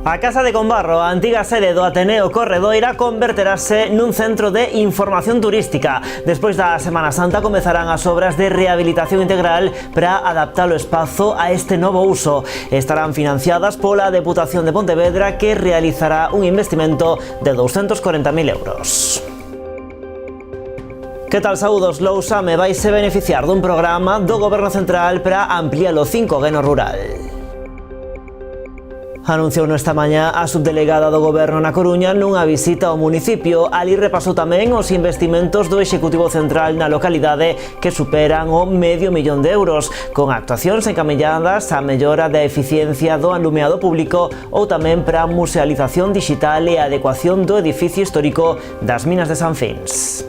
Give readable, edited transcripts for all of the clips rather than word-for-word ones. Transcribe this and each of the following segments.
A Casa de Combarro, a antiga sede do Ateneo Corredoira, converterase nun centro de información turística. Despois da Semana Santa comezarán as obras de rehabilitación integral para adaptar o espazo a este novo uso. Estarán financiadas pola Deputación de Pontevedra, que realizará un investimento de 240.000 euros. Que tal, saúdos? Lousame vaise beneficiar dun programa do Goberno Central para ampliar o 5G no rural. Anunciou esta mañá a subdelegada do Goberno na Coruña nunha visita ao municipio. Ali repasou tamén os investimentos do Executivo Central na localidade, que superan o $500.000 de euros, con actuacións encamiñadas á mellora da eficiencia do alumeado público ou tamén para a musealización digital e a adecuación do edificio histórico das Minas de San Fins.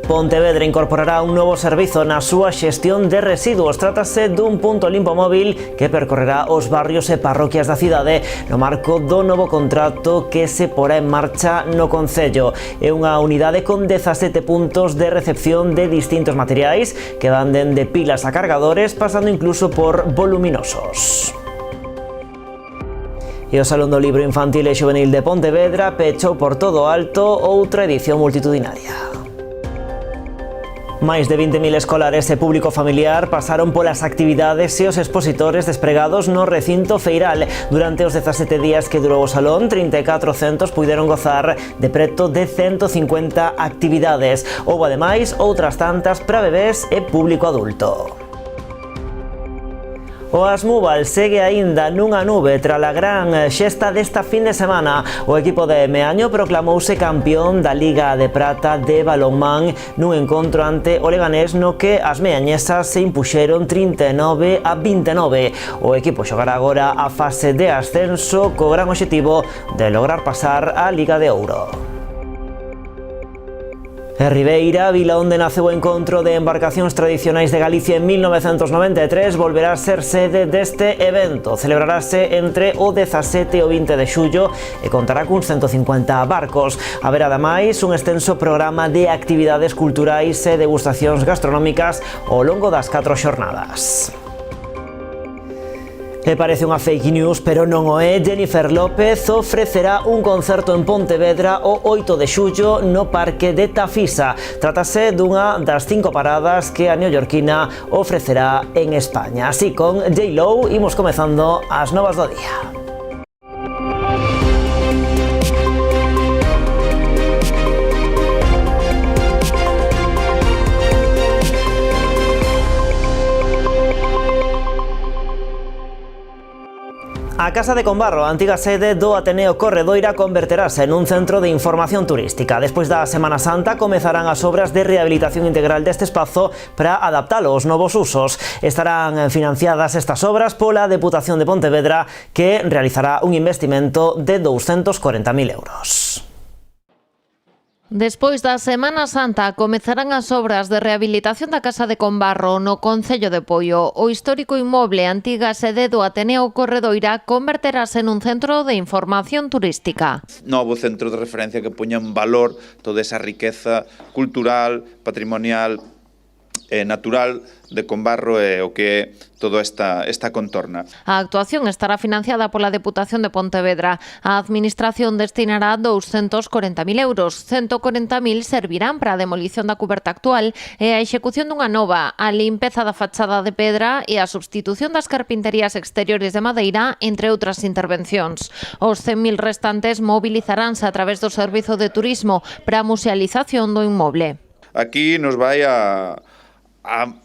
Pontevedra incorporará un novo servizo na súa xestión de residuos. Trátase dun punto limpo móvil que percorrerá os barrios e parroquias da cidade no marco do novo contrato que se porá en marcha no concello. É unha unidade con 17 puntos de recepción de distintos materiais que van dende pilas a cargadores, pasando incluso por voluminosos. E o Salón do Libro Infantil e Xuvenil de Pontevedra pechou por todo alto outra edición multitudinaria. Máis de 20.000 escolares e público familiar pasaron polas actividades e os expositores despregados no recinto feiral. Durante os 17 días que durou o salón, 34 centros puideron gozar de preto de 150 actividades. Houbo ademais outras tantas para bebés e público adulto. O Asmúbal segue aínda nunha nube tras a gran xesta desta fin de semana. O equipo de Meaño proclamouse campeón da Liga de Prata de balonmán nun encontro ante o Leganés, no que as meañesas se impuxeron 39-29. O equipo xogará agora a fase de ascenso co gran obxectivo de lograr pasar a Liga de Ouro. En Ribeira, vila onde naceu o encontro de embarcacións tradicionais de Galicia en 1993, volverá a ser sede deste evento. Celebrarase entre o 17 e o 20 de xullo e contará cuns 150 barcos. Haberá ademais un extenso programa de actividades culturais e degustacións gastronómicas ao longo das 4 xornadas. E parece unha fake news, pero non o é. Jennifer López ofrecerá un concerto en Pontevedra o 8 de xullo no Parque de Tafisa. Trátase dunha das 5 paradas que a neoyorquina ofrecerá en España. Así, con J-Lo, imos comezando as novas do día. A Casa de Combarro, a antiga sede do Ateneo Corredoira, converterase nun centro de información turística. Despois da Semana Santa comezarán as obras de rehabilitación integral deste espazo para adaptalo aos novos usos. Estarán financiadas estas obras pola Deputación de Pontevedra, que realizará un investimento de 240.000 euros. Despois da Semana Santa comezarán as obras de rehabilitación da Casa de Combarro no concello de Poio. O histórico inmoble antiga sede do Ateneo Corredoira converterase nun centro de información turística. Novo centro de referencia que poña en valor toda esa riqueza cultural, patrimonial e natural de Combarro e o que é toda esta contorna. A actuación estará financiada pola Deputación de Pontevedra. A Administración destinará 240.000 euros. 140.000 servirán para a demolición da cuberta actual e a execución dunha nova, a limpeza da fachada de pedra e a substitución das carpinterías exteriores de madeira, entre outras intervencións. Os 100.000 restantes mobilizaránse a través do Servizo de Turismo para a musealización do inmoble. Aquí nos vai a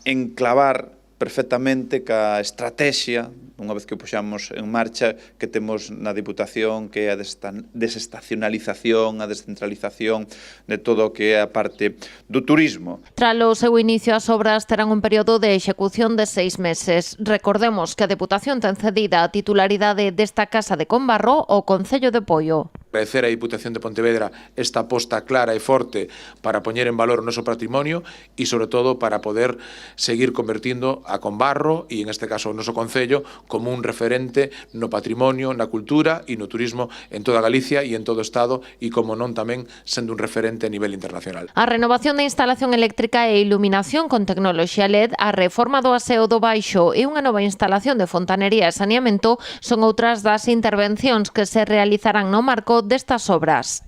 enclavar perfectamente ca estrategia, unha vez que o puxamos en marcha, que temos na Diputación, que é a desestacionalización, a descentralización de todo o que é a parte do turismo. Tralo seu inicio, as obras terán un período de execución de 6 meses. Recordemos que a Deputación ten cedida a titularidade desta Casa de Combarro ao Concello de Poio. Agradecer a Diputación de Pontevedra esta aposta clara e forte para poñer en valor o noso patrimonio e, sobre todo, para poder seguir convertindo a Combarro e, en este caso, o noso Concello como un referente no patrimonio, na cultura e no turismo en toda Galicia e en todo o Estado e, como non, tamén sendo un referente a nivel internacional. A renovación da instalación eléctrica e iluminación con tecnoloxía LED, a reforma do aseo do Baixo e unha nova instalación de fontanería e saneamento son outras das intervencións que se realizarán no marco destas obras.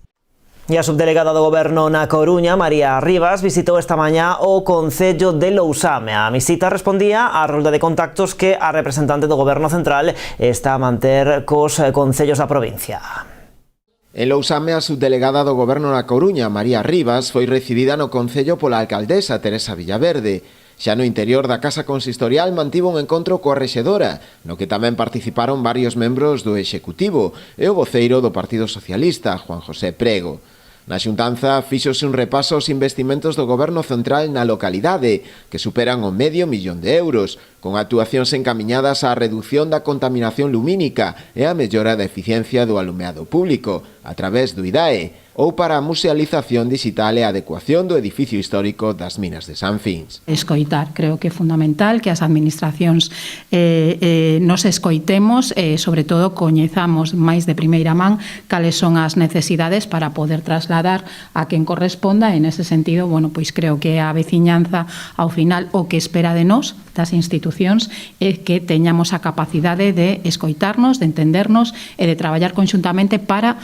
E a subdelegada do Goberno na Coruña, María Rivas, visitou esta mañá o Concello de Lousame. A visita respondía á rolda de contactos que a representante do Goberno Central está a manter cos concellos da provincia. En Lousame, a subdelegada do Goberno na Coruña, María Rivas, foi recibida no Concello pola alcaldesa Teresa Villaverde. Xa no interior da Casa Consistorial mantivo un encontro coa rexedora, no que tamén participaron varios membros do Executivo e o voceiro do Partido Socialista, Juan José Prego. Na xuntanza fíxose un repaso aos investimentos do Goberno Central na localidade, que superan o €500.000, con actuacións encamiñadas á reducción da contaminación lumínica e á mellora da eficiencia do alumeado público, a través do IDAE, ou para a musealización digital e a adecuación do edificio histórico das Minas de San Fins. Escoitar, creo que é fundamental que as administracións nos escoitemos e, sobre todo, coñezamos máis de primeira man cales son as necesidades para poder trasladar a quen corresponda. En ese sentido, bueno, pois creo que a veciñanza, ao final, o que espera de nós, das institucións, é que teñamos a capacidade de escoitarnos, de entendernos e de traballar conxuntamente para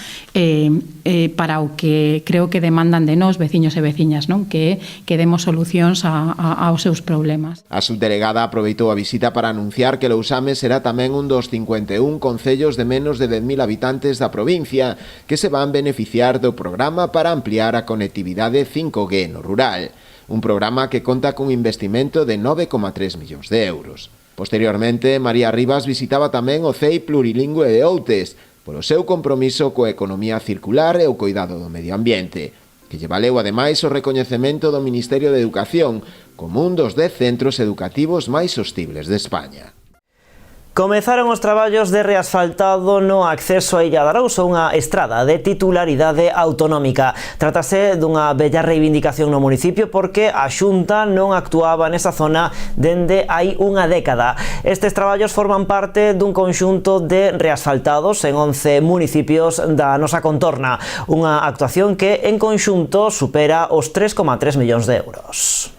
o que creo que demandan de nós, veciños e veciñas, non? Que demos solucións aos seus problemas. A subdelegada aproveitou a visita para anunciar que Lousame será tamén un dos 51 concellos de menos de 10.000 habitantes da provincia que se van beneficiar do programa para ampliar a conectividade 5G no rural. Un programa que conta cun investimento de 9,3 millóns de euros. Posteriormente, María Rivas visitaba tamén o CEI plurilingüe de Outes, polo seu compromiso coa economía circular e o cuidado do medio ambiente, que lle valeu ademais o recoñecemento do Ministerio de Educación como un dos 10 centros educativos máis sostibles de España. Comezaron os traballos de reasfaltado no acceso a Illa de Arousa, unha estrada de titularidade autonómica. Trátase dunha bella reivindicación no municipio porque a Xunta non actuaba nesa zona dende hai unha década. Estes traballos forman parte dun conxunto de reasfaltados en 11 municipios da nosa contorna. Unha actuación que en conxunto supera os 3,3 millóns de euros.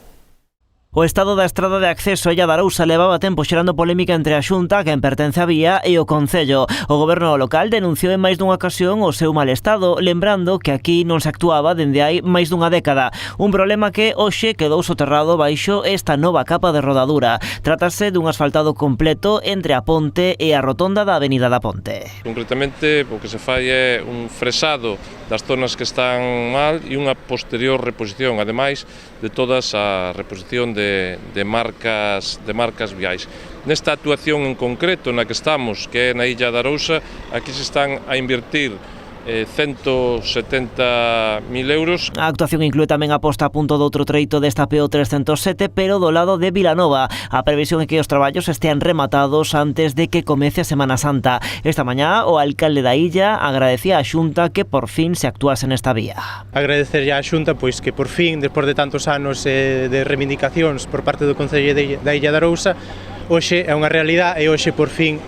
O estado da estrada de acceso a Illa de Arousa levaba tempo xerando polémica entre a Xunta, quen pertence á vía, e o Concello. O goberno local denunciou en máis dunha ocasión o seu mal estado, lembrando que aquí non se actuaba dende hai máis dunha década. Un problema que hoxe quedou soterrado baixo esta nova capa de rodadura. Trátase dun asfaltado completo entre a ponte e a rotonda da Avenida da Ponte. Concretamente, o que se fai é un fresado das zonas que están mal e unha posterior reposición, ademais de todas a reposición de marcas viais. Nesta actuación en concreto na que estamos, que é na Illa de Arousa, aquí se están a invertir 170.000 euros. A actuación inclúe tamén a posta a punto de outro treito desta PO 307, pero do lado de Vilanova. A previsión é que os traballos estean rematados antes de que comece a Semana Santa. Esta mañá, o alcalde da illa agradecía á Xunta que por fin se actuase nesta vía. Agradecerlle á Xunta pois que por fin, despois de tantos anos de reivindicacións por parte do Concello da Illa de Arousa, hoxe é unha realidade e hoxe por fin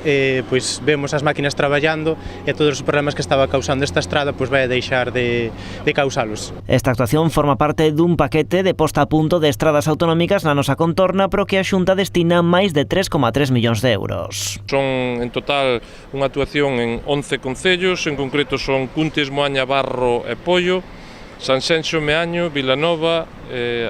pois vemos as máquinas traballando e todos os problemas que estaba causando esta estrada pois vai deixar de causalos. Esta actuación forma parte dun paquete de posta a punto de estradas autonómicas na nosa contorna, pero que a Xunta destina máis de 3,3 millóns de euros. Son en total unha actuación en 11 concellos, en concreto son Cuntis, Moaña, Barro e Pollo, Sanxenxo, Meaño, Vilanova,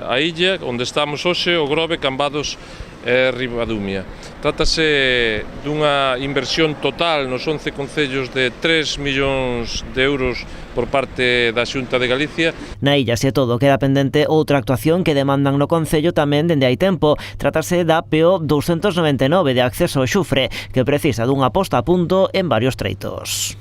a Illa, onde estamos hoxe, o Grove, Cambados e Ribadumia. Trátase dunha inversión total nos 11 concellos de 3 millóns de euros por parte da Xunta de Galicia. Na illa, se todo, queda pendente outra actuación que demandan no concello tamén dende hai tempo. Trátase da PO 299 de acceso ao Xufre, que precisa dunha posta a punto en varios treitos.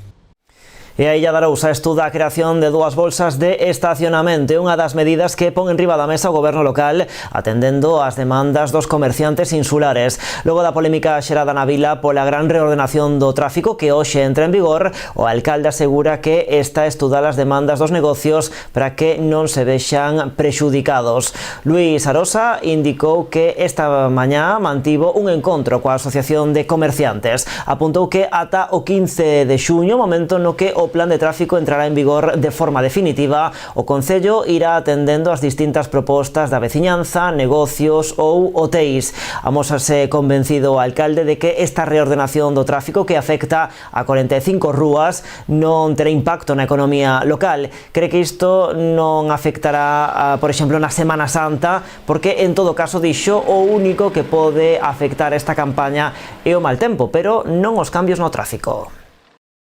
E a Illa de Arousa estuda a creación de 2 bolsas de estacionamento, unha das medidas que pon enriba da mesa o goberno local atendendo ás demandas dos comerciantes insulares. Logo da polémica xerada na vila pola gran reordenación do tráfico que hoxe entra en vigor, o alcalde asegura que está a estudar as demandas dos negocios para que non se vexan prexudicados. Luís Arosa indicou que esta mañá mantivo un encontro coa Asociación de Comerciantes. Apuntou que ata o 15 de xuño, momento no que o plan de tráfico entrará en vigor de forma definitiva, o Concello irá atendendo as distintas propostas da veciñanza, negocios ou hotéis. Amósase convencido o alcalde de que esta reordenación do tráfico que afecta a 45 rúas non terá impacto na economía local. Cree que isto non afectará, por exemplo, na Semana Santa, porque en todo caso dixo o único que pode afectar esta campaña é o mal tempo, pero non os cambios no tráfico.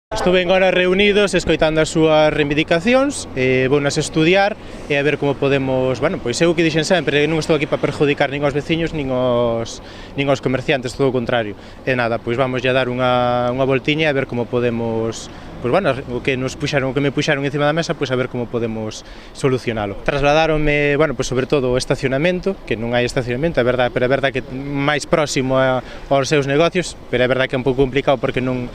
Estuve agora reunidos escoitando as súas reivindicacións, vounas estudiar e a ver como podemos, bueno, pois eu que dixen sempre, non estou aquí para perjudicar nin aos veciños nin aos comerciantes, todo o contrario. E nada, pois vamos a dar unha voltiña e a ver como podemos, pois bueno, o que me puxaron encima da mesa, pois a ver como podemos solucionalo. Trasladáronme, bueno, pois sobre todo o estacionamento, que non hai estacionamento, é verdade, pero é verdade que máis próximo aos seus negocios, pero é verdade que é un pouco complicado porque non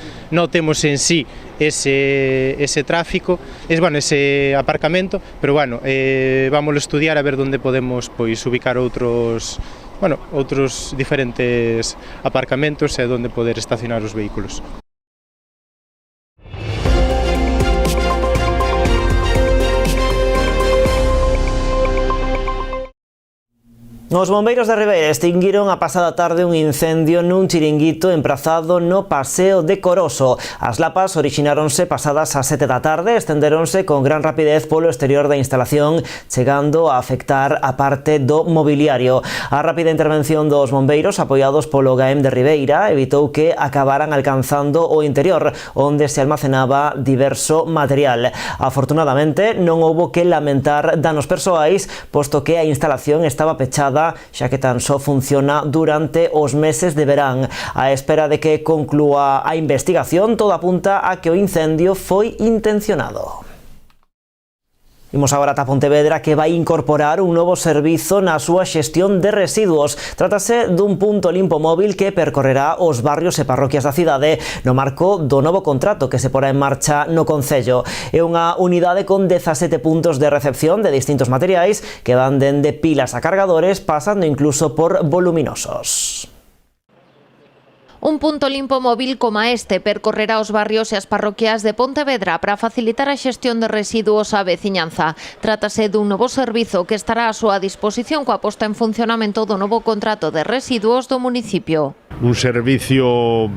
temos en sí ese tráfico, ese aparcamento, pero bueno, vamos a estudiar a ver onde podemos pois ubicar outros diferentes aparcamentos e onde poder estacionar os vehículos. Os bombeiros de Ribeira extinguiron a pasada tarde un incendio nun chiringuito emprazado no Paseo de Coroso. As lapas orixináronse pasadas as 7 da tarde e estendéronse con gran rapidez polo exterior da instalación, chegando a afectar a parte do mobiliario. A rápida intervención dos bombeiros, apoiados polo GAEM de Ribeira, evitou que acabaran alcanzando o interior, onde se almacenaba diverso material. Afortunadamente, non houbo que lamentar danos persoais, posto que a instalación estaba pechada, xa que tan só funciona durante os meses de verán. A espera de que conclúa a investigación, todo apunta a que o incendio foi intencionado. Imos agora ata Pontevedra, que vai incorporar un novo servizo na súa xestión de residuos. Trátase dun punto limpo móvil que percorrerá os barrios e parroquias da cidade no marco do novo contrato que se porá en marcha no Concello. É unha unidade con 17 puntos de recepción de distintos materiais que van dende pilas a cargadores, pasando incluso por voluminosos. Un punto limpo móvil como este percorrerá os barrios e as parroquias de Pontevedra para facilitar a xestión de residuos á veciñanza. Trátase dun novo servizo que estará a súa disposición coa posta en funcionamento do novo contrato de residuos do municipio. Un servicio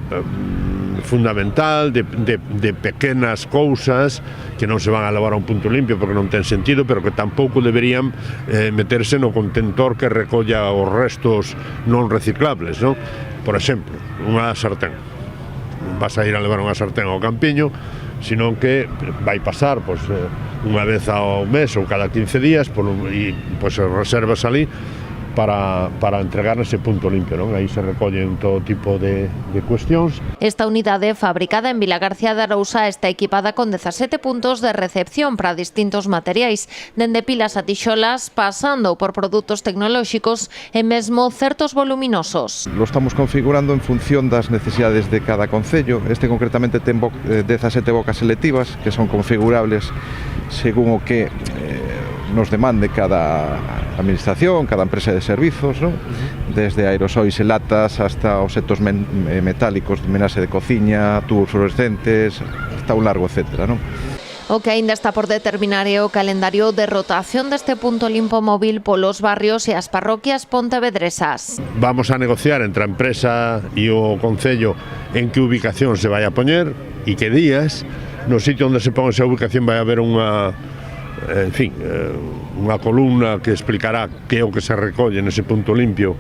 fundamental de pequenas cousas que non se van a levar a un punto limpio porque non ten sentido, pero que tampouco deberían meterse no contentor que recolla os restos non reciclables, non? Por exemplo, unha sartén. Non vas a ir a levar unha sartén ao campiño, senón que vai pasar unha vez ao mes ou cada 15 días e reservas ali para entregar nese punto limpio, non? Aí se recollen todo tipo de cuestións. Esta unidade, fabricada en Vilagarcía de Arousa, está equipada con 17 puntos de recepción para distintos materiais, dende pilas a tixolas, pasando por produtos tecnolóxicos e mesmo certos voluminosos. Lo estamos configurando en función das necesidades de cada concello. Este concretamente ten 17 bocas selectivas que son configurables según o que nos demande cada administración, cada empresa de servizos, ¿no? Desde aerosóis e latas hasta obxectos metálicos de menase de cociña, tubos fluorescentes, hasta un largo etcétera, ¿no? O que aínda está por determinar é o calendario de rotación deste punto limpo móvil polos barrios e as parroquias pontevedresas. Vamos a negociar entre a empresa e o Concello en que ubicación se vai a poñer e que días. No sitio onde se pon esa ubicación vai haber unha columna que explicará que é o que se recolle nese punto limpio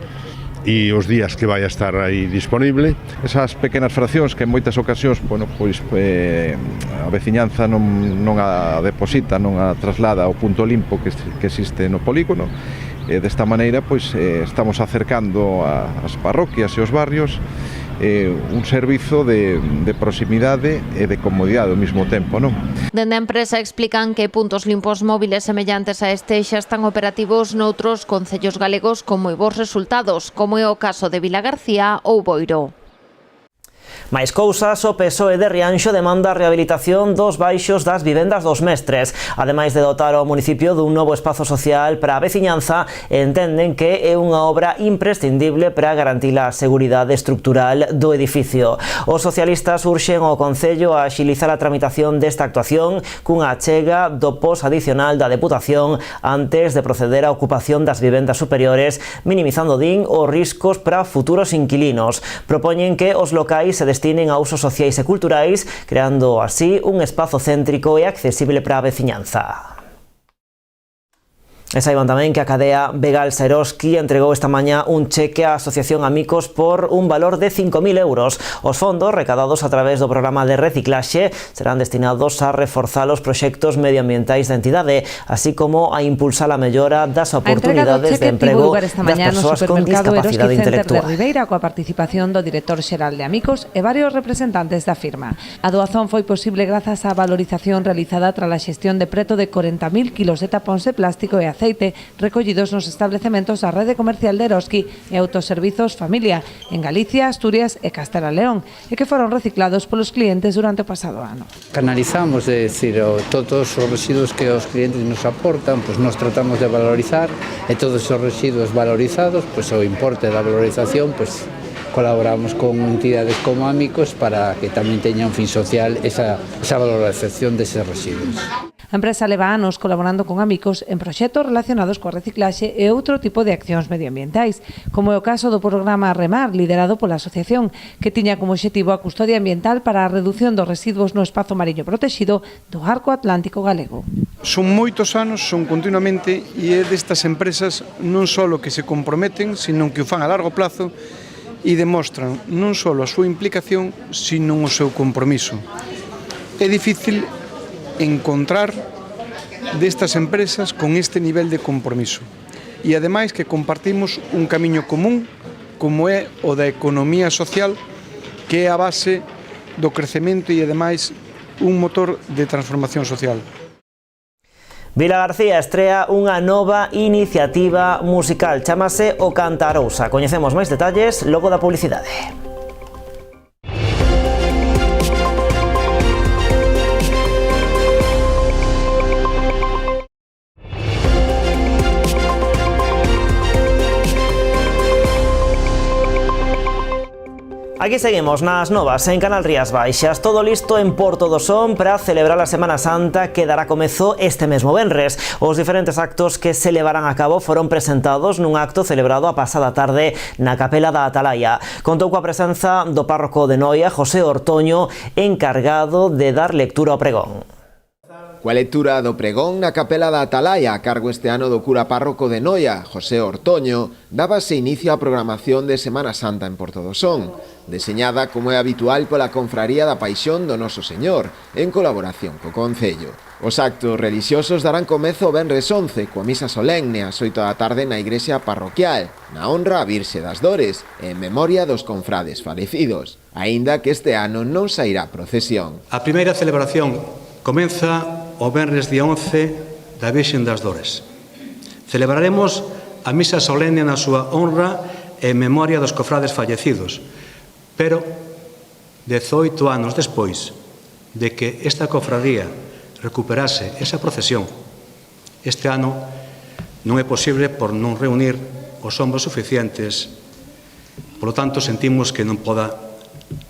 e os días que vai a estar aí disponible. Esas pequenas fraccións que en moitas ocasións, a veciñanza non a deposita, non a traslada ao punto limpo que existe no polígono. Desta maneira, estamos acercando as parroquias e os barrios un servizo de proximidade e de comodidade ao mesmo tempo, non? Dende a empresa explican que puntos limpos móviles semellantes a este xa están operativos noutros concellos galegos con moi bons resultados, como é o caso de Vilagarcía ou Boiro. Máis cousas, o PSOE de Rianxo demanda a rehabilitación dos baixos das vivendas dos mestres. Ademais de dotar o municipio dun novo espazo social para a veciñanza, entenden que é unha obra imprescindible para garantir a seguridade estructural do edificio. Os socialistas urxen ao Concello a axilizar a tramitación desta actuación cunha achega do pos adicional da Deputación antes de proceder á ocupación das vivendas superiores, minimizando, din, os riscos para futuros inquilinos. Propoñen que os locais se destinen a usos sociais e culturais, creando así un espazo céntrico e accesible para a veciñanza. E saiban tamén que a cadea Begal Seroski entregou esta mañá un cheque á Asociación Amicos por un valor de 5.000 euros. Os fondos recadados a través do programa de reciclaxe serán destinados a reforzar os proxectos medioambientais da entidade, así como a impulsar a mellora das oportunidades de emprego das persoas con discapacidade intelectual. De Ribeira, coa participación do director xeral de Amicos e varios representantes da firma. A doazón foi posible grazas á valorización realizada tras a xestión de preto de 40.000 kilos de tapóns de plástico e aceite recollidos nos establecementos da rede comercial de Eroski e autoservizos Familia en Galicia, Asturias e Castela León e que foron reciclados polos clientes durante o pasado ano. Canalizamos, é dicir, todos os residuos que os clientes nos aportan, pois nos tratamos de valorizar e todos os residuos valorizados, pois o importe da valorización, pois colaboramos con entidades como Amicos para que tamén teña un fin social esa valorización deses residuos. A empresa leva anos colaborando con Amicos en proxectos relacionados coa reciclaxe e outro tipo de accións medioambientais, como é o caso do programa Remar, liderado pola asociación, que tiña como obxectivo a custodia ambiental para a reducción dos residuos no espazo mariño protexido do Arco Atlántico galego. Son moitos anos, son continuamente, e é destas empresas non só que se comprometen, sino que o fan a largo plazo e demostran non só a súa implicación, sino o seu compromiso. É difícil encontrar destas empresas con este nivel de compromiso e ademais que compartimos un camiño común como é o da economía social, que é a base do crecemento e ademais un motor de transformación social. Vilagarcía estrea unha nova iniciativa musical, chámase O Cantarousa. Coñecemos máis detalles logo da publicidade. Aquí seguimos nas novas en Canal Rías Baixas, todo listo en Porto do Son para celebrar a Semana Santa que dará comezo este mesmo venres. Os diferentes actos que se levarán a cabo foron presentados nun acto celebrado a pasada tarde na Capela da Atalaya. Contou coa presenza do párroco de Noia, José Ortoño, encargado de dar lectura ao pregón. Coa lectura do pregón na Capela da Atalaya, a cargo este ano do cura párroco de Noia, José Ortoño, dábase inicio á programación de Semana Santa en Porto do Son, deseñada como é habitual pola Confraría da Paixón do Noso Señor, en colaboración co Concello. Os actos religiosos darán comezo o venres 11, coa misa solemne ás 8 da tarde na igrexa parroquial, na honra a Virxe das Dores, en memoria dos confrades falecidos, aínda que este ano non sairá procesión. A primeira celebración comeza o venres día 11 da Virxe das Dores. Celebraremos a misa solemne na súa honra en memoria dos cofrades fallecidos, pero 18 anos despois de que esta cofradía recuperase esa procesión, este ano non é posible por non reunir os hombros suficientes, polo tanto sentimos que non poda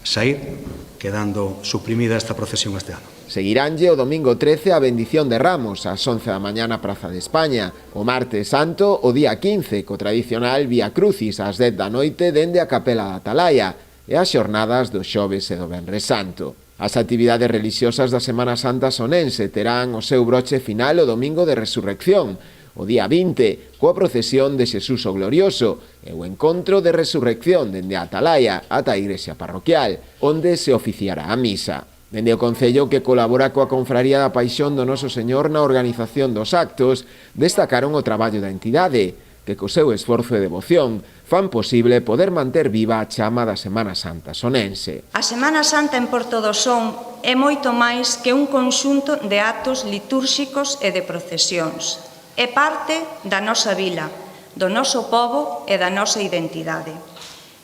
sair, quedando suprimida esta procesión este ano. Seguiránlle o domingo 13 a bendición de Ramos ás 11 da mañá na Praza de España, o martes santo o día 15 co tradicional Vía Crucis ás 10 da noite dende a Capela da Atalaya e as xornadas do xoves e do venres santo. As actividades religiosas da Semana Santa sonense terán o seu broche final o domingo de Resurrección, o día 20, coa procesión de Xesús o Glorioso e o encontro de Resurrección dende a Atalaya ata a igrexa parroquial, onde se oficiará a misa. Dende o Concello, que colabora coa Confraría da Paixón do Noso Señor na organización dos actos, destacaron o traballo da entidade. que co seu esforzo e devoción fan posible poder manter viva a chama da Semana Santa sonense. A Semana Santa en Porto do Son é moito máis que un conxunto de actos litúrxicos e de procesións. É parte da nosa vila, do noso pobo e da nosa identidade.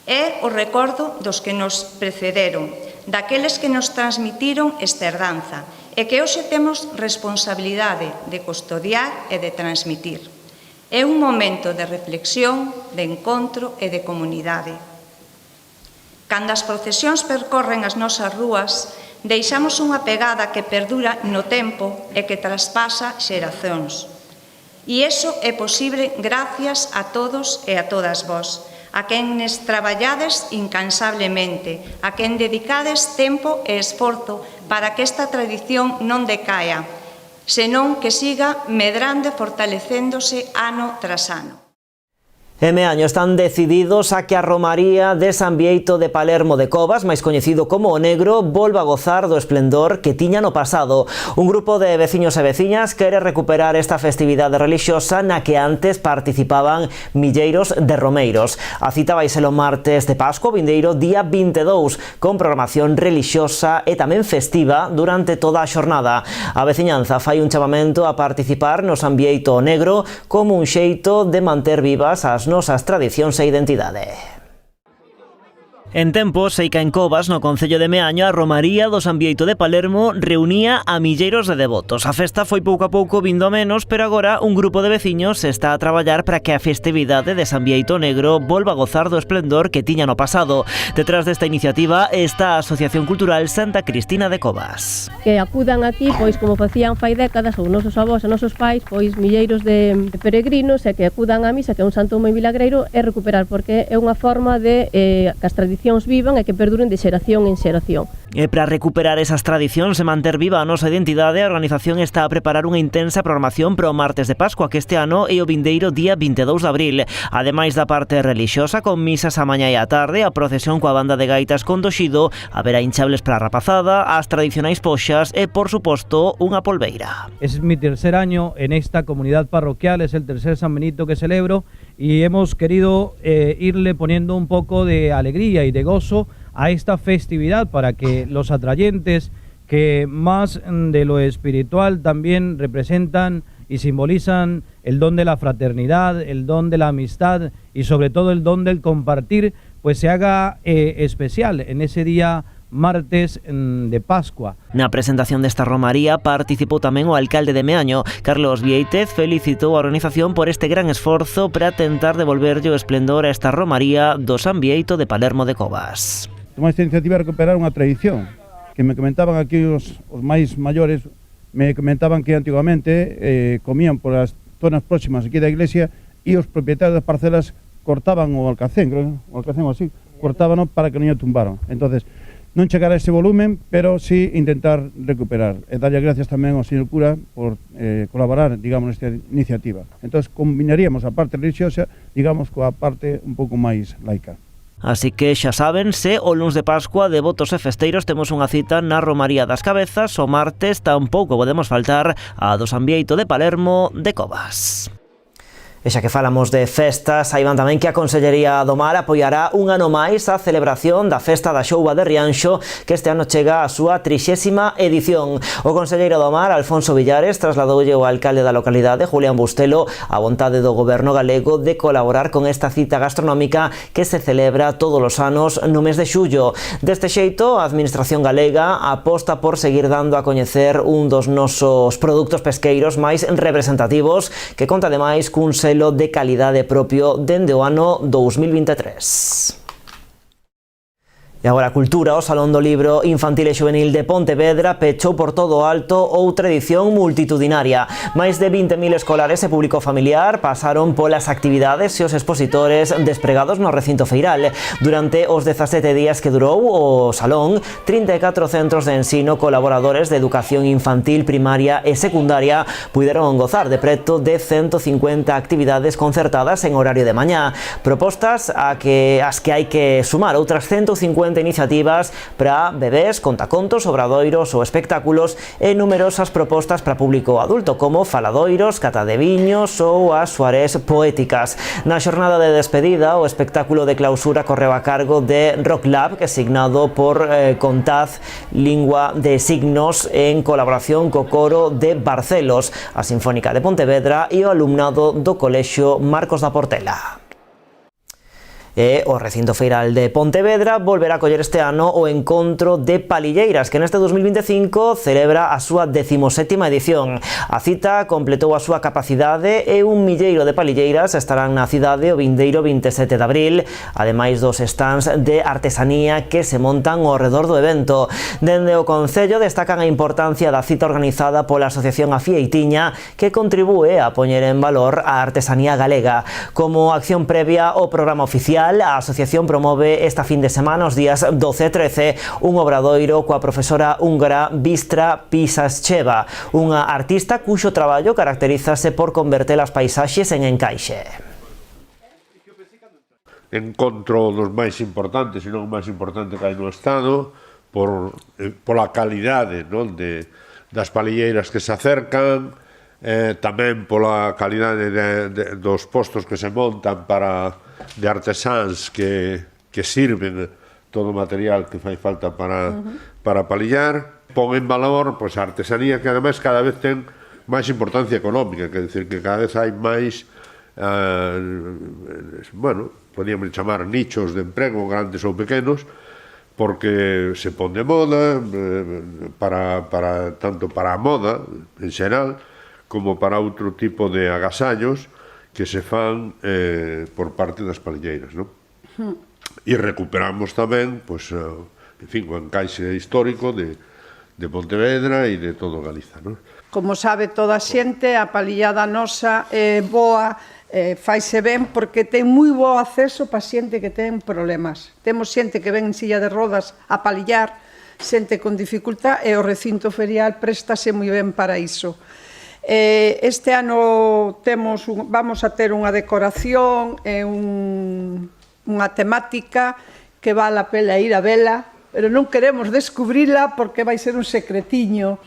É o recordo dos que nos precederon, daqueles que nos transmitiron esta herdanza e que hoxe temos responsabilidade de custodiar e de transmitir. É un momento de reflexión, de encontro e de comunidade. Cando as procesións percorren as nosas rúas, deixamos unha pegada que perdura no tempo e que traspasa xeracións. E iso é posible gracias a todos e a todas vós, a quenes traballades incansablemente, a quen dedicades tempo e esforzo para que esta tradición non decaia, senón que siga medrando e fortalecéndose ano tras ano. E Meaño están decididos a que a romaría de San Bieito de Palermo de Covas, máis coñecido como o Negro, volva a gozar do esplendor que tiña no pasado. Un grupo de veciños e veciñas quere recuperar esta festividade relixiosa na que antes participaban milleiros de romeiros. A cita vai ser o martes de Pascua, vindeiro día 22, con programación relixiosa e tamén festiva durante toda a xornada. A veciñanza fai un chamamento a participar no San Bieito Negro como un xeito de manter vivas as nosas tradicións e identidade. En tempos, seica en Covas, no concello de Meaño, a romaría do San Bieito de Palermo reunía a milleiros de devotos. A festa foi pouco a pouco vindo a menos, pero agora un grupo de veciños está a traballar para que a festividade de San Bieito Negro volva a gozar do esplendor que tiña no pasado. Detrás desta iniciativa está a Asociación Cultural Santa Cristina de Covas. Que acudan aquí, pois como facían fai décadas, os nosos avós e nosos pais, pois milleiros de peregrinos, e que acudan a misa, que é un santo moi milagreiro, e recuperar, porque é unha forma de que as tradicións vivan e que perduren de xeración en xeración. E para recuperar esas tradicións e manter viva a nosa identidade, a organización está a preparar unha intensa programación para o martes de Pascua, que este ano é o vindeiro día 22 de abril. Ademais da parte relixiosa, con misas a mañá e a tarde, a procesión coa banda de gaitas con Doxido, haberá hinchables para a rapazada, as tradicionais poxas e, por suposto, unha polveira. Es mi tercer año en esta comunidad parroquial, es el tercer San Benito que celebro y hemos querido irle poniendo un poco de alegría y de gozo a esta festividad para que los atrayentes que más de lo espiritual también representan y simbolizan el don de la fraternidad, el don de la amistad y sobre todo el don del compartir, pues se haga especial en ese día martes de Pascua. Na presentación desta romaría participou tamén o alcalde de Meaño. Carlos Vieitez felicitou a organización por este gran esforzo para tentar devolverlle o esplendor a esta romaría do San Bieito de Palermo de Covas. Tomou esta iniciativa de recuperar unha tradición que me comentaban aquí os máis maiores, me comentaban que antigamente comían por as zonas próximas aquí da iglesia e os propietarios das parcelas cortaban o alcacén, creo, o alcacén así, cortábano para que non o tumbaran. Entonces, non chegar a ese volumen, pero sí intentar recuperar. E darlle gracias tamén ao señor cura por colaborar, digamos, nesta iniciativa. Entón, combinaríamos a parte religiosa, digamos, coa parte un pouco máis laica. Así que xa saben, se o luns de Pascua, devotos e festeiros, temos unha cita na Romaría das Cabezas, o martes tampouco podemos faltar a do San Bieito de Palermo de Covas. E xa que falamos de festas, saiban tamén que a Consellería do Mar apoiará un ano máis a celebración da Festa da Xouba de Rianxo, que este ano chega a súa 30ª edición. O Conselleiro do Mar, Alfonso Villares, trasladoulle ao alcalde da localidade, Julián Bustelo, a vontade do goberno galego de colaborar con esta cita gastronómica que se celebra todos os anos no mes de xullo. Deste xeito, a Administración galega aposta por seguir dando a coñecer un dos nosos produtos pesqueiros máis representativos, que conta ademais cun de calidade propio dende o ano 2023. E agora a cultura, o Salón do Libro Infantil e Xuvenil de Pontevedra pechou por todo o alto outra edición multitudinaria. Máis de 20.000 escolares e público familiar pasaron polas actividades e os expositores despregados no recinto feiral. Durante os 17 días que durou o Salón, 34 centros de ensino colaboradores de educación infantil, primaria e secundaria puideron gozar de preto de 150 actividades concertadas en horario de mañá. Propostas as que hai que sumar outras 150 50 iniciativas para bebés, contacontos, obradoiros ou espectáculos e numerosas propostas para público adulto, como faladoiros, cata de viños ou as soarés poéticas. Na xornada de despedida, o espectáculo de clausura correu a cargo de Rock Lab, que é signado por Contaz Lingua de Signos en colaboración co coro de Barcelos, a Sinfónica de Pontevedra e o alumnado do Colexio Marcos da Portela. E o recinto feiral de Pontevedra volverá a coller este ano o Encontro de Palilleiras, que neste 2025 celebra a súa 17ª edición. A cita completou a súa capacidade e 1 milleiro de palilleiras estarán na cidade o vindeiro 27 de abril, ademais dos stands de artesanía que se montan ao redor do evento. Dende o Concello destacan a importancia da cita organizada pola Asociación Afieitiña, que contribúe a poñer en valor a artesanía galega. Como acción previa ao programa oficial, a asociación promove esta fin de semana, os días 12 e 13, un obradoiro coa profesora húngara Vistra Pisascheva, unha artista cuxo traballo caracterízase por converter as paisaxes en encaixe. Encontro dos máis importantes, se non o máis importante que hai no Estado, pola calidade, non, das palilleiras que se acercan, tamén pola calidade dos postos que se montan de artesáns que sirven todo o material que fai falta para palillar. Pon en valor a artesanía, que ademais cada vez ten máis importancia económica, quer dizer que cada vez hai máis, podíamos chamar nichos de emprego, grandes ou pequenos, porque se pon de moda, tanto para a moda en xeral, como para outro tipo de agasallos que se fan por parte das palilleiras, non? E recuperamos tamén, en fin, o encaixe histórico de Pontevedra e de todo Galiza, non? Como sabe toda a xente, a palillada nosa é boa, faise ben porque ten moi bo acceso para xente que ten problemas. Temos xente que ven en silla de rodas a palillar, xente con dificultad, e o recinto ferial préstase moi ben para iso. Este ano vamos a ter unha decoración e unha temática que vale a pena ir a vela, pero non queremos descubrila porque vai ser un secretiño.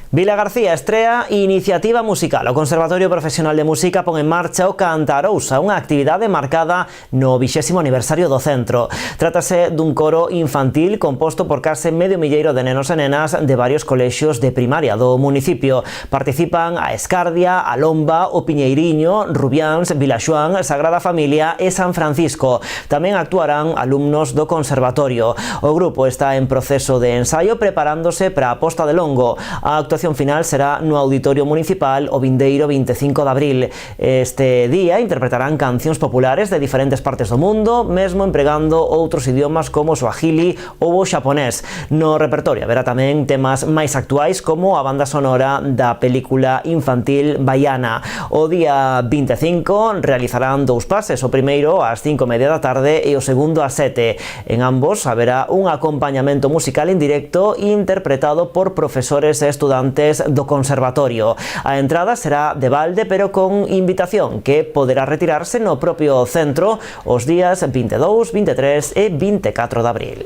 Vila García estrea iniciativa musical. O Conservatorio Profesional de Música pon en marcha o Cantarousa, unha actividade marcada no 20º aniversario do centro. Trátase dun coro infantil composto por case medio milleiro de nenos e nenas de varios colexios de primaria do municipio. Participan a Escardia, a Lomba, o Piñeiriño, Rubiáns, Vilaxoán, Sagrada Familia e San Francisco. Tamén actuarán alumnos do Conservatorio. O grupo está en proceso de ensaio preparándose para a posta de longo. A actuación final será no Auditorio Municipal o vindeiro 25 de abril. Este día interpretarán cancións populares de diferentes partes do mundo, mesmo empregando outros idiomas como o suajili ou o xaponés. No repertorio haberá tamén temas máis actuais como a banda sonora da película infantil Baiana. O día 25 realizarán dous pases, o primeiro ás 5:30 da tarde e o segundo ás 7. En ambos haberá un acompañamento musical en directo interpretado por profesores e estudantes do Conservatorio. A entrada será de balde, pero con invitación que poderá retirarse no propio centro os días 22, 23 e 24 de abril.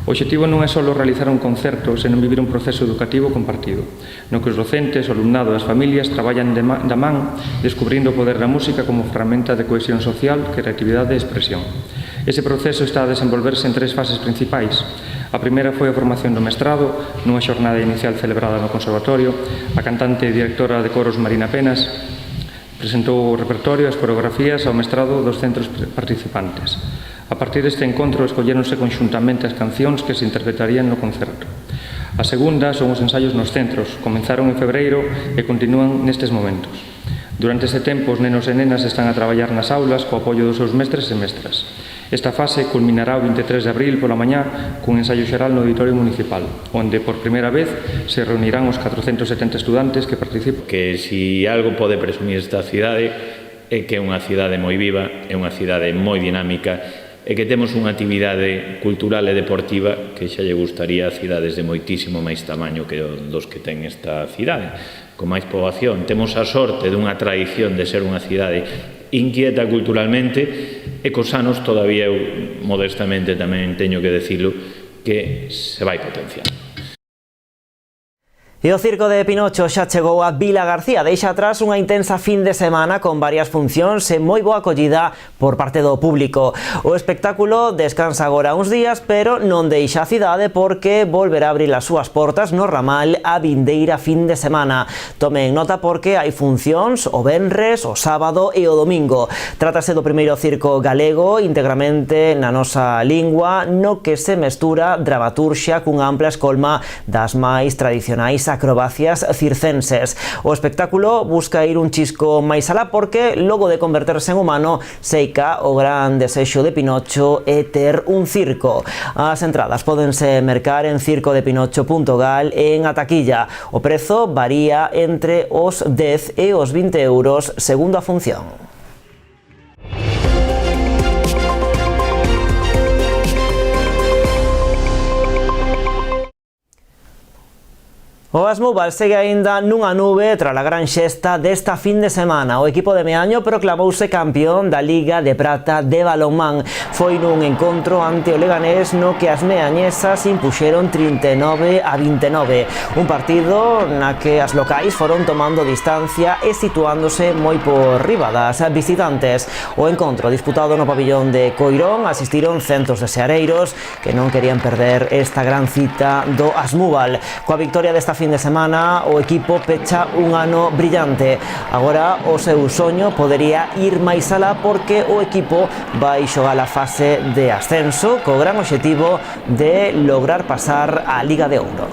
O obxectivo non é só realizar un concerto, senón vivir un proceso educativo compartido, no que os docentes, o alumnado e as familias traballan da man, descubrindo o poder da música como ferramenta de cohesión social, creatividade e expresión. Ese proceso está a desenvolverse en 3 fases principais. A primeira foi a formación do mestrado, nunha xornada inicial celebrada no Conservatorio. A cantante e directora de coros Marina Penas presentou o repertorio e as coreografías ao mestrado dos centros participantes. A partir deste encontro escolléronse conxuntamente as cancións que se interpretarían no concerto. A segunda son os ensaios nos centros, comenzaron en febreiro e continúan nestes momentos. Durante ese tempo, os nenos e nenas están a traballar nas aulas co apoio dos seus mestres e mestras. Esta fase culminará o 23 de abril pola mañá cun ensaio xeral no Auditorio Municipal, onde por primeira vez se reunirán os 470 estudantes que participan. Que si algo pode presumir esta cidade é que é unha cidade moi viva, é unha cidade moi dinámica e que temos unha actividade cultural e deportiva que xa lle gustaría a cidades de moitísimo máis tamaño que dos que ten esta cidade, con máis poboación. Temos a sorte dunha tradición de ser unha cidade inquieta culturalmente, E cos anos todavía eu modestamente tamén teño que decilo que se vai potenciando. E o Circo de Pinocho xa chegou a Vila García, deixa atrás unha intensa fin de semana con varias funcións e moi boa acollida por parte do público. O espectáculo descansa agora uns días, pero non deixa a cidade porque volverá a abrir as súas portas no ramal a vindeira fin de semana. Tomen nota porque hai funcións o venres, o sábado e o domingo. Trátase do primeiro circo galego íntegramente na nosa lingua, no que se mestura dramaturxia cunha ampla escolma das máis tradicionais acrobacias circenses. O espectáculo busca ir un chisco máis alá porque logo de converterse en humano seica o gran desexo de Pinocho é ter un circo. As entradas pódense mercar en circodepinocho.gal e en a taquilla. O prezo varía entre os 10 e os 20 euros segundo a función. O Asmúbal segue aínda nunha nube tras a gran xesta desta fin de semana. O equipo de Meaño proclamouse campeón da Liga de Prata de balonmán. Foi nun encontro ante o Leganés no que as meañesas impuxeron 39-29. Un partido na que as locais foron tomando distancia e situándose moi por riba das visitantes. O encontro disputado no pabillón de Coirón asistiron centos de seareiros que non querían perder esta gran cita do Asmúbal. Coa victoria desta fin de semana, o equipo pecha un ano brillante. Agora o seu soño podería ir máis alá porque o equipo vai xogar a fase de ascenso co gran obxectivo de lograr pasar a Liga de Ouro.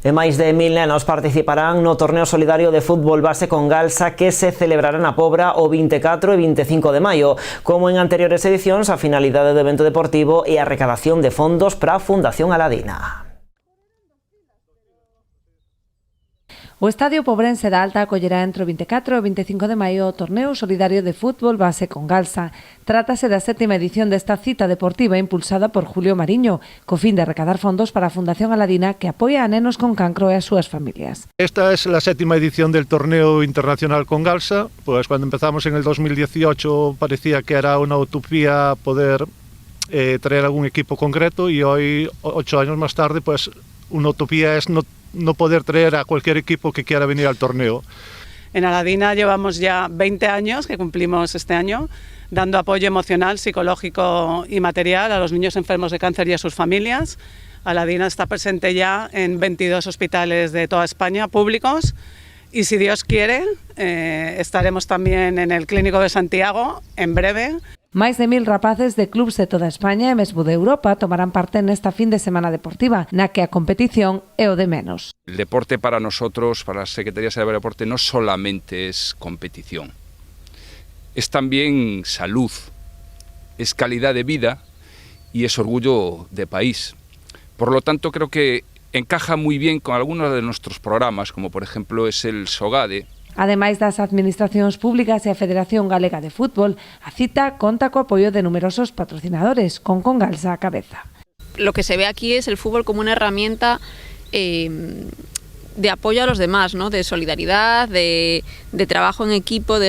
E máis de 1000 nenos participarán no torneo solidario de fútbol base con Galsa que se celebrará na Pobra o 24 e 25 de maio. Como en anteriores edicións, a finalidade do evento deportivo é a recadación de fondos para a Fundación Aladina. O Estadio Pobrense da Alta acollerá entre o 24 e o 25 de maio o torneo solidario de fútbol base con Galsa. Trátase da 7ª edición desta cita deportiva impulsada por Julio Mariño, co fin de recadar fondos para a Fundación Aladina que apoia a nenos con cancro e as súas familias. Esta es la 7ª edición del torneo internacional con Galsa. Pues cuando empezamos en el 2018 parecía que era una utopía poder traer algún equipo concreto y hoy, 8 años más tarde, pues una utopía es no poder traer a cualquier equipo que quiera venir al torneo. En Aladina llevamos ya 20 años, que cumplimos este año, dando apoyo emocional, psicológico y material a los niños enfermos de cáncer y a sus familias. Aladina está presente ya en 22 hospitales de toda España, públicos, y si Dios quiere, estaremos también en el Clínico de Santiago en breve. Máis de 1000 rapaces de clubs de toda España e mesmo de Europa tomarán parte nesta fin de semana deportiva, na que a competición é o de menos. El deporte para nosotros, para las Secretarías de Deporte, no solamente es competición, es también salud, es calidad de vida y es orgullo de país. Por lo tanto, creo que encaja muy bien con algunos de nuestros programas, como por ejemplo es el SOGADE. Ademais das administracións públicas e a Federación Galega de Fútbol, a cita conta co apoio de numerosos patrocinadores, con Galsa a cabeza. Lo que se ve aquí es el fútbol como una herramienta de apoyo a los demás, ¿no? De solidaridad, de trabajo en equipo, de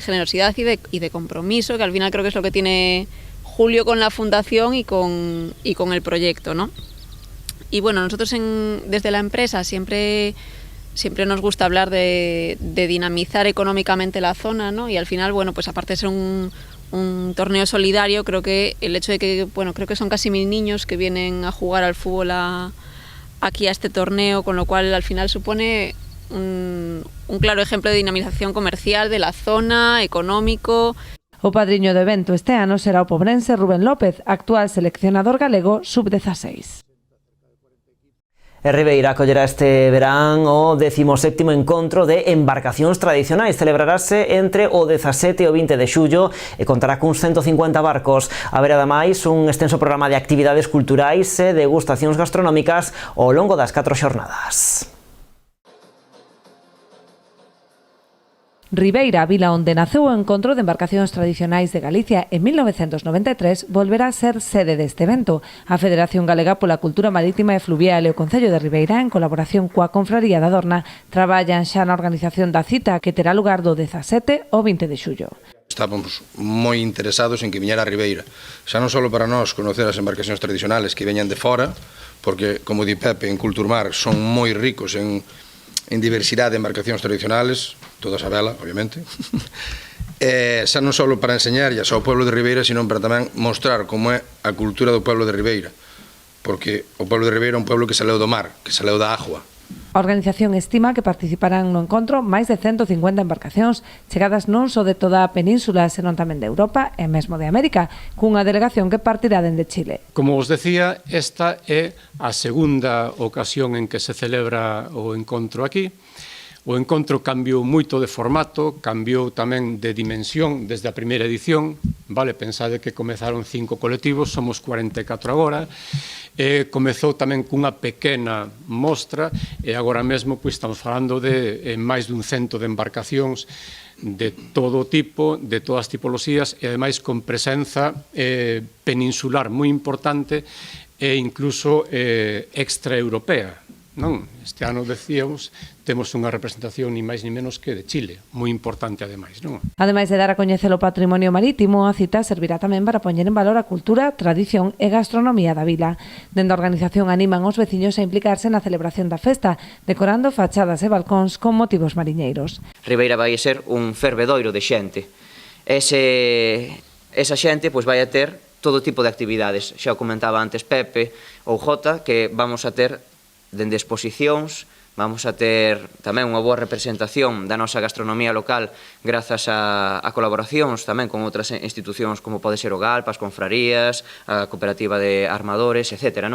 generosidad y de compromiso, que al final creo que es lo que tiene Julio con la fundación y con el proyecto, ¿no? Y bueno, nosotros desde la empresa siempre nos gusta hablar de dinamizar económicamente la zona, ¿no? Y al final, bueno, pues aparte de ser un torneo solidario, creo que el hecho de que, bueno, creo que son casi 1000 niños que vienen a jugar al fútbol aquí a este torneo, con lo cual al final supone un claro ejemplo de dinamización comercial de la zona, económico. O padriño do evento este ano será o pobrense Rubén López, actual seleccionador galego sub-16. E Ribeira acollerá este verán o 17º encontro de embarcacións tradicionais. Celebrarase entre o 17 e o 20 de xullo e contará cuns 150 barcos. Haberá ademais un extenso programa de actividades culturais e degustacións gastronómicas ao longo das 4 xornadas. Ribeira, a vila onde naceu o Encontro de Embarcacións Tradicionais de Galicia en 1993, volverá a ser sede deste evento. A Federación Galega pola Cultura Marítima e Fluvial e o Concello de Ribeira, en colaboración coa Confraría da Dorna, traballan xa na organización da cita que terá lugar do 17 ao 20 de xullo. Estamos moi interesados en que viñera a Ribeira, xa non só para nós conocer as embarcacións tradicionales que veñan de fora, porque, como di Pepe, en Culturmar son moi ricos en diversidade de embarcacións tradicionales, todas a vela, obviamente, xa non só para enseñarllas ao pueblo de Ribeira, sino para tamén mostrar como é a cultura do pueblo de Ribeira, porque o pueblo de Ribeira é un pueblo que saleu do mar, que saleu da agua. A organización estima que participarán no encontro máis de 150 embarcacións chegadas non só de toda a península, senón tamén de Europa e mesmo de América, cunha delegación que partirá dende Chile. Como os decía, esta é a segunda ocasión en que se celebra o encontro aquí. O encontro cambiou moito de formato, cambiou tamén de dimensión desde a primeira edición, vale, pensade que comezaron 5 colectivos, somos 44 agora, comezou tamén cunha pequena mostra e agora mesmo pois, estamos falando de máis dun 100 de embarcacións de todo tipo, de todas as tipoloxías e ademais con presenza peninsular moi importante e incluso extraeuropea. Non, este ano decíamos, temos unha representación ni máis ni menos que de Chile, moi importante ademais, non? Ademais de dar a coñecer o patrimonio marítimo, a cita servirá tamén para poñer en valor a cultura, tradición e gastronomía da vila. Dende a organización animan os veciños a implicarse na celebración da festa, decorando fachadas e balcóns con motivos mariñeiros. Ribeira vai ser un fervedoiro de xente. Esa xente pois vai a ter todo tipo de actividades. Xa o comentaba antes Pepe ou Jota, que vamos a ter dende exposicións, vamos a ter tamén unha boa representación da nosa gastronomía local grazas a colaboracións tamén con outras institucións como pode ser o GALP, as confrarías, a cooperativa de armadores, etc.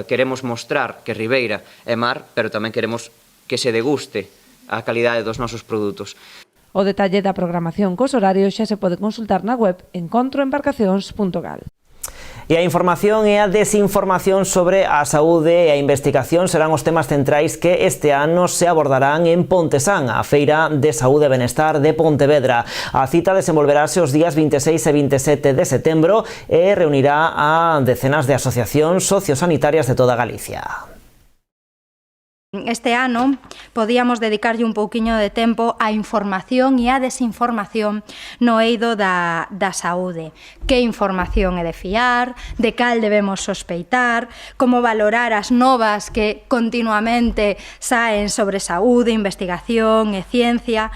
Queremos mostrar que Ribeira é mar, pero tamén queremos que se deguste a calidade dos nosos produtos. O detalle da programación cos horarios xa se pode consultar na web encontroembarcacións.gal. E a información e a desinformación sobre a saúde e a investigación serán os temas centrais que este ano se abordarán en Pontesán, a Feira de Saúde e Benestar de Pontevedra. A cita desenvolverase os días 26 e 27 de setembro e reunirá a decenas de asociacións sociosanitarias de toda Galicia. Este ano podíamos dedicarlle un pouquiño de tempo á información e á desinformación no eido da saúde. Que información é de fiar, de cal debemos sospeitar, como valorar as novas que continuamente saen sobre saúde, investigación e ciencia.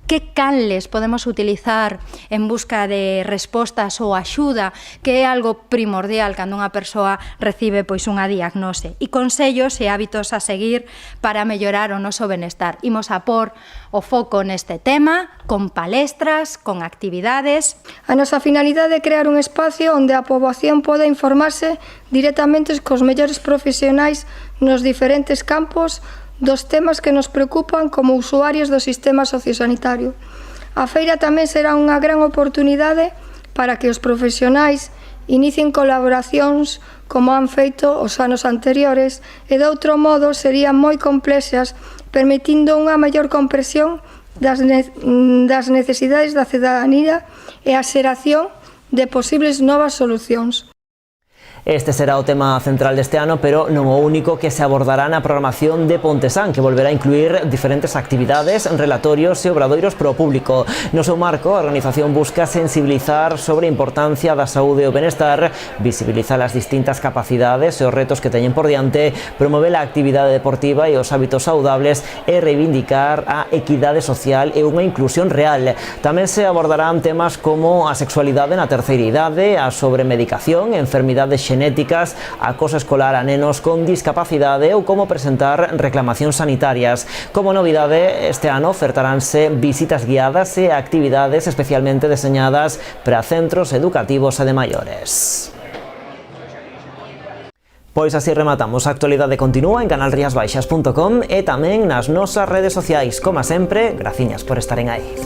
Que canles podemos utilizar en busca de respostas ou axuda, que é algo primordial cando unha persoa recibe pois unha diagnose, e consellos e hábitos a seguir para mellorar o noso benestar. Imos a pôr o foco neste tema, con palestras, con actividades. A nosa finalidade é crear un espacio onde a poboación poda informarse directamente cos mellores profesionais nos diferentes campos dos temas que nos preocupan como usuarios do sistema sociosanitario. A feira tamén será unha gran oportunidade para que os profesionais inicien colaboracións como han feito os anos anteriores e de outro modo serían moi complexas, permitindo unha maior comprensión das necesidades da cidadanía e a xeración de posibles novas solucións. Este será o tema central deste ano, pero non o único que se abordará na programación de Pontesán, que volverá a incluir diferentes actividades, relatorios e obradoiros pro público. No seu marco, a organización busca sensibilizar sobre a importancia da saúde e o benestar, visibilizar as distintas capacidades e os retos que teñen por diante, promover a actividade deportiva e os hábitos saudables e reivindicar a equidade social e unha inclusión real. Tamén se abordarán temas como a sexualidade na terceira idade, a sobremedicación, enfermidades xenéticas, acoso escolar a nenos con discapacidade ou como presentar reclamacións sanitarias. Como novidade, este ano ofertaránse visitas guiadas e actividades especialmente deseñadas para centros educativos e de maiores. Pois así rematamos. A actualidade continúa en canalriasbaixas.com e tamén nas nosas redes sociais. Como sempre, graciñas por estaren aí.